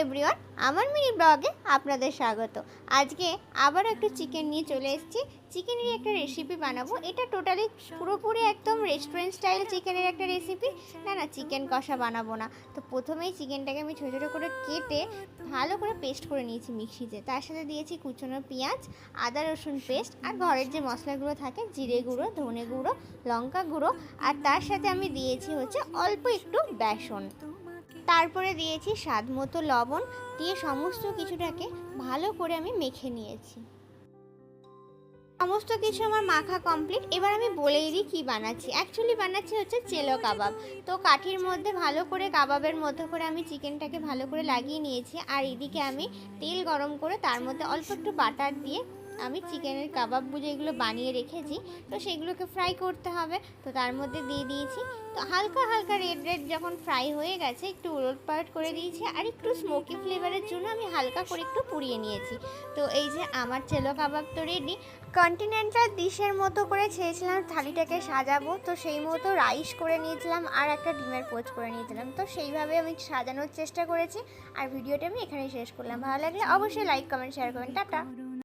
Everyone, আমার mini ব্লগে আপনাদের স্বাগত। আজকে আবার একটু চিকেন নিয়ে চলে এসেছি। চিকেনের একটা রেসিপি বানাবো। এটা টোটালি পুরোপুরি একদম রেস্টুরেন্ট স্টাইল চিকেনের একটা রেসিপি। না চিকেন কষা বানাবো না। তো প্রথমেই চিকেনটাকে আমি ছোটো ছোটো করে কেটে ভালো করে পেস্ট করে নিয়েছি মিক্সিতে। তার সাথে দিয়েছি কুচনো পেঁয়াজ, আদা রসুন পেস্ট, আর ঘরের যে মশলাগুলো থাকে জিরে গুঁড়ো, ধনে গুঁড়ো, লঙ্কা গুঁড়ো, আর তার সাথে আমি দিয়েছি অল্প একটু বেসন। তারপরে দিয়েছি স্বাদ মতো লবণ, দিয়ে সমস্ত কিছুটাকে ভালো করে আমি মেখে নিয়েছি। সমস্ত কিছু আমার মাখা কমপ্লিট। এবার আমি বলেই দিই কী বানাচ্ছি। অ্যাকচুয়ালি বানাচ্ছি চেলো কাবাব। তো কাঠির মধ্যে ভালো করে কাবাবের মতো করে আমি চিকেনটাকে ভালো করে লাগিয়ে নিয়েছি। আর এদিকে আমি তেল গরম করে তার মধ্যে অল্প একটু বাটার দিয়ে আমি চিকেনের কাবাবগুলো যেগুলো বানিয়ে রেখেছি তো সেগুলোকে ফ্রাই করতে হবে। তো তার মধ্যে দিয়ে দিয়েছি। তো হালকা হালকা রেড রেড যখন ফ্রাই হয়ে গেছে একটু উলটপালট করে দিয়েছি। আর একটু স্মোকি ফ্লেভারের জন্য আমি হালকা করে একটু পুড়িয়ে নিয়েছি। তো এই যে আমার চেলো কাবাব তো রেডি। কন্টিনেন্টাল ডিশের মতো করে চেয়েছিলাম থালিটাকে সাজাবো, তো সেই মতো রাইস করে নিয়েছিলাম আর একটা ডিমের পোচ করে নিয়েছিলাম। তো সেইভাবে আমি সাজানোর চেষ্টা করেছি। আর ভিডিওটা আমি এখানেই শেষ করলাম। ভালো লাগলে অবশ্যই লাইক, কমেন্ট, শেয়ার করবেন। টাটা।